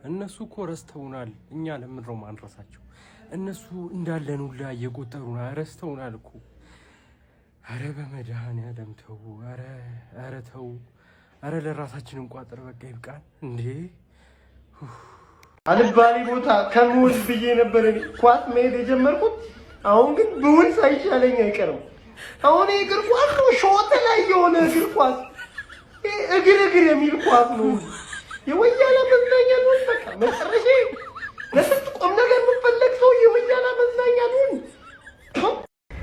እነሱ እኮ ረስተውናል። እኛ ለምን ነው ማንረሳቸው? እነሱ እንዳለን ሁላ እየቆጠሩና ረስተውናል እኮ። አረ በመድኃኒዓለም ተው። አረ ተው። አረ ለራሳችን እንቋጥር። በቃ ይብቃን እንዴ። አልባሌ ቦታ ከመውል ብዬ ነበር እኔ ኳስ መሄድ የጀመርኩት። አሁን ግን ብውል ሳይሻለኝ አይቀርም። አሁን እግር ኳስ ነው ሾት ላይ የሆነ እግር ኳስ እግር የሚል ኳስ ነው። የወያላ መዝናኛ ነው። በቃ መጨረሻ ለስንት ቁም ነገር የምፈለግ ሰው የወያላ መዝናኛ ነው።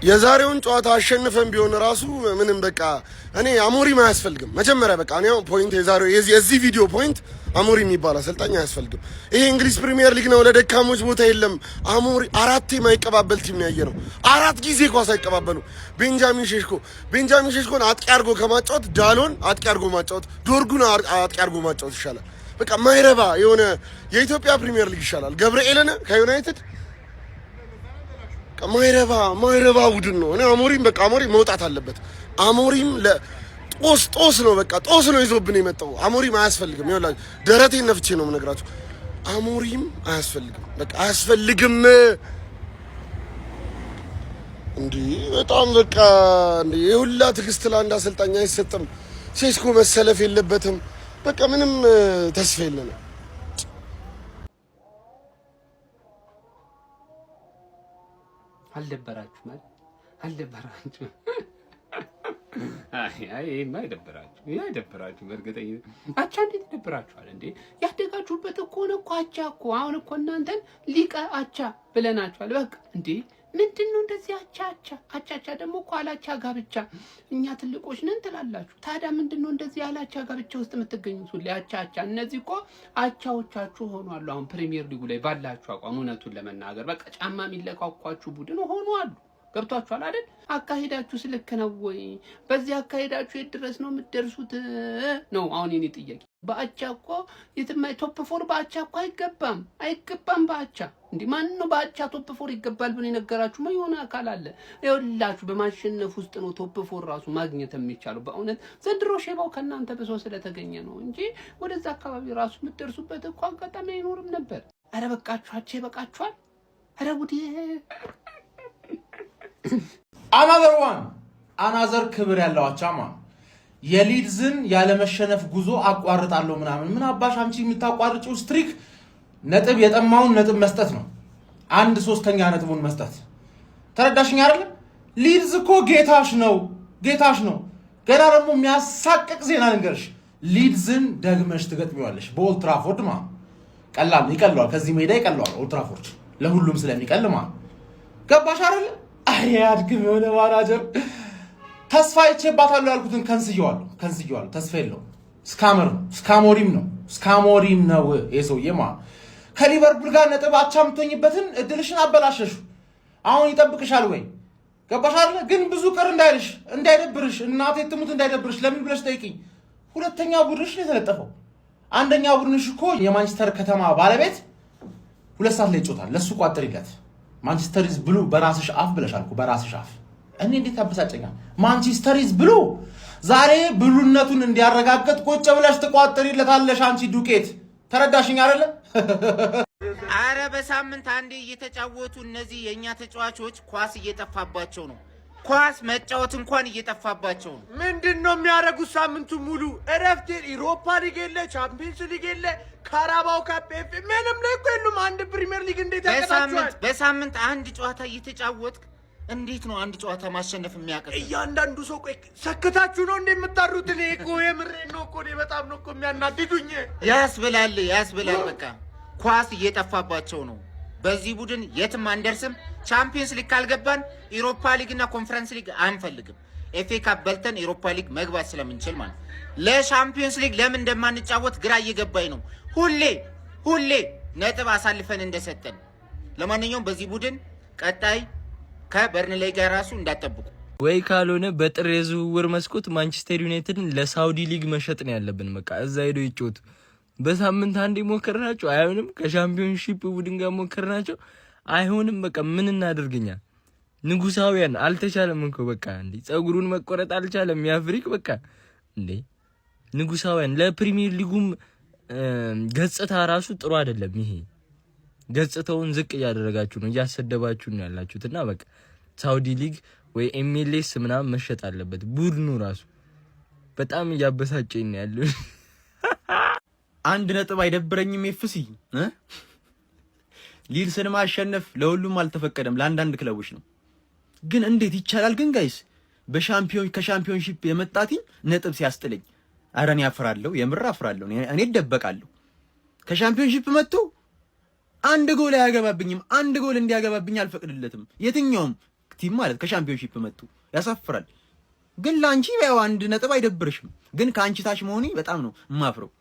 የዛሬውን ጨዋታ አሸንፈን ቢሆን ራሱ ምንም በቃ እኔ አሞሪም አያስፈልግም። መጀመሪያ በቃ እኔ ፖይንት የዛሬው የዚህ ቪዲዮ ፖይንት አሞሪም የሚባል አሰልጣኝ አያስፈልግም። ይሄ እንግሊዝ ፕሪሚየር ሊግ ነው፣ ለደካሞች ቦታ የለም። አሞሪ አራቴ የማይቀባበል ቲም ነው ያየነው። 4 ጊዜ ኳስ አይቀባበሉ። ቤንጃሚን ሼሽኮን አጥቂ አድርጎ ከማጫወት ዳሎን አጥቂ አድርጎ ማጫወት፣ ዶርጉን አጥቂ አድርጎ ማጫወት ይሻላል። በቃ ማይረባ የሆነ የኢትዮጵያ ፕሪሚየር ሊግ ይሻላል። ገብርኤልን ከዩናይትድ ማይረባ ቡድን ነው። እኔ አሞሪም መውጣት አለበት። አሞሪም ጦስ ነው፣ በቃ ጦስ ነው ይዞብን የመጣው። አሞሪም አያስፈልግም። ይኸውላችሁ ደረቴን ነፍቼ ነው የምነግራችሁ። አሞሪም አያስፈልግም፣ በቃ አያስፈልግም። እንዴ በጣም በቃ እንዴ የሁላ ትዕግስት ለአንድ አሰልጣኝ አይሰጥም። ሴስኮ መሰለፍ የለበትም። በቃ ምንም ተስፋ የለንም። አልደበራችሁ ማለት አልደበራችሁ? ይሄማ አይደበራችሁ በእርግጠኝነት። አቻ እንዴት ይደብራችኋል እንዴ? ያደጋችሁበት እኮ ነው እኮ አቻ እኮ። አሁን እኮ እናንተን ሊቀ አቻ ብለናችኋል። በቃ እንዴ ምንድን ነው እንደዚህ አቻ ደግሞ እኮ አላቻ ጋብቻ። እኛ ትልቆች ነን ትላላችሁ። ታዲያ ምንድን ነው እንደዚህ አላቻ ጋብቻ ውስጥ የምትገኙት? ሁሌ አቻ። እነዚህ እኮ አቻዎቻችሁ ሆኗሉ። አሁን ፕሪሚየር ሊጉ ላይ ባላችሁ አቋም እውነቱን ለመናገር በቃ ጫማ የሚለቃቋችሁ ቡድን ሆኗሉ። ገብቷችኋል አይደል? አካሄዳችሁ ስልክ ነው ወይ? በዚህ አካሄዳችሁ የት ድረስ ነው የምትደርሱት ነው አሁን የኔ ጥያቄ። በአቻ እኮ የትማይ ቶፕ 4 በአቻ እኮ አይገባም በአቻ። እንዴ ማን ነው በአቻ ቶፕ 4 ይገባል ብሎ የነገራችሁ? የሆነ አካል አለ። ይኸውላችሁ በማሸነፍ ውስጥ ነው ቶፕ 4 ራሱ ማግኘት የሚቻለው። በእውነት ዘንድሮ ሼባው ከእናንተ ብሶ ስለተገኘ ነው እንጂ ወደዛ አካባቢ ራሱ የምትደርሱበት እኮ አጋጣሚ አይኖርም ነበር። አረ በቃችሁ፣ አቻ ይበቃችኋል። አረ ጉዴ። አናዘር ክብር ያለው አቻማ የሊድዝን ያለመሸነፍ ጉዞ አቋርጣለሁ ምናምን። ምን አባሽ አንቺ የምታቋርጪው ስትሪክ ነጥብ የጠማውን ነጥብ መስጠት ነው። 1/3 ነጥቡን መስጠት ተረዳሽኝ አይደል? ሊድዝ እኮ ጌታሽ ነው። ገና ደግሞ የሚያሳቅቅ ዜና ልንገርሽ። ሊድዝን ደግመሽ ትገጥሚዋለሽ በኦልድ ትራፎርድ ይቀለዋል። ከዚህ ሜዳ ይቀለዋል ኦልድ ትራፎርድ ለሁሉም ስለሚቀልማ። ገባሽ አይደል? አያድግም የሆነ ማናጀር ተስፋ ይቼባታለሁ ያልኩትን ከንስየዋለሁ። ተስፋ የለውም። ስካሞሪም ነው የሰውዬማ። ከሊቨርፑል ጋር ነጥብ አቻ የምትሆኝበትን እድልሽን አበላሸሹ። አሁን ይጠብቅሻል ወይ? ገባሽ አይደል? ግን ብዙ ቅር እንዳይደብርሽ፣ እናቴ ትሙት እንዳይደብርሽ ለምን ብለሽ ጠይቂኝ። 2ኛ ቡድንሽ ነው የተለጠፈው። 1ኛ ቡድንሽ እኮ የማንቸስተር ከተማ ባለቤት 2 ሰዓት ላይ ይጮታል። ለሱ ቋጥሪለት። ማንቸስተር ኢዝ ብሉ በራስሽ አፍ ብለሻል እኮ በራስሽ አፍ። እኔ እንዴት ያበሳጨኛል? ማንቸስተር ኢዝ ብሉ። ዛሬ ብሉነቱን እንዲያረጋግጥ ቁጭ ብለሽ ትቋጥሪለታለሽ አንቺ ዱቄት። ተረዳሽኝ አይደለ? አረ በሳምንት አንዴ እየተጫወቱ እነዚህ የኛ ተጫዋቾች ኳስ እየጠፋባቸው ነው። ኳስ መጫወት እንኳን እየጠፋባቸው ነው። ምንድነው የሚያደርጉት? ሳምንቱ ሙሉ እረፍት። ኢሮፓ ሊግ የለ፣ ቻምፒየንስ ሊግ የለ፣ ካራባው ካፕ ምንም ላይ እኮ የሉም። አንድ ፕሪሚየር ሊግ እንዴት ያቀጣቸዋል? በሳምንት አንድ ጨዋታ እየተጫወትክ እንዴት ነው አንድ ጨዋታ ማሸነፍ የሚያቀጥ? እያንዳንዱ ሰው ቆይ ሰክታችሁ ነው እንደምታሩት? እኔ እኮ የምሬን ነው እኮ በጣም ነው እኮ የሚያናድዱኝ። ያስብላል። በቃ ኳስ እየጠፋባቸው ነው። በዚህ ቡድን የትም አንደርስም። ቻምፒየንስ ሊግ ካልገባን ኢሮፓ ሊግ እና ኮንፈረንስ ሊግ አንፈልግም። ኤፍኤ ካፕ በልተን ኢሮፓ ሊግ መግባት ስለምንችል ማለት ለቻምፒየንስ ሊግ ለምን እንደማንጫወት ግራ እየገባኝ ነው። ሁሌ ነጥብ አሳልፈን እንደሰጠን። ለማንኛውም በዚህ ቡድን ቀጣይ ከበርንሌይ ጋር ራሱ እንዳጠብቁ ወይ ካልሆነ በጥር የዝውውር መስኮት ማንቸስተር ዩናይትድን ለሳውዲ ሊግ መሸጥ ነው ያለብን። በቃ እዛ ሄዶ ይጮቱ። በሳምንት አንዴ ሞከርናቸው አይሆንም። ከሻምፒዮንሺፕ ቡድን ጋር ሞከርናቸው አይሆንም። በቃ ምን እናደርግኛ? ንጉሳውያን አልተቻለም እኮ በቃ እንዴ ጸጉሩን መቆረጥ አልቻለም። ያፍሪክ በቃ እንዴ ንጉሳውያን ለፕሪሚየር ሊጉም ገጽታ ራሱ ጥሩ አይደለም። ይሄ ገጽታውን ዝቅ እያደረጋችሁ ነው፣ እያሰደባችሁ ነው ያላችሁትና በቃ ሳውዲ ሊግ ወይ ኤምኤልኤስ ምናምን መሸጥ አለበት። ቡድኑ ራሱ በጣም እያበሳጨኝ ነው ያለው። 1 ነጥብ አይደብረኝም። ኤፍሲ ሊድስን ማሸነፍ ለሁሉም አልተፈቀደም፣ ለአንዳንድ ክለቦች ነው። ግን እንዴት ይቻላል ግን ጋይስ? ከሻምፒዮንሺፕ የመጣ ቲም ነጥብ ሲያስጥለኝ፣ ኧረ እኔ አፍራለሁ፣ የምር አፍራለሁ። እኔ እደበቃለሁ። ከሻምፒዮንሺፕ መጥቶ 1 ጎል አያገባብኝም። 1 ጎል እንዲያገባብኝ አልፈቅድለትም። የትኛውም ቲም ማለት ከሻምፒዮንሺፕ መጥቶ ያሳፍራል። ግን ላንቺ ያው 1 ነጥብ አይደብርሽም። ግን ከአንቺ ታች መሆኔ በጣም ነው የማፍረው።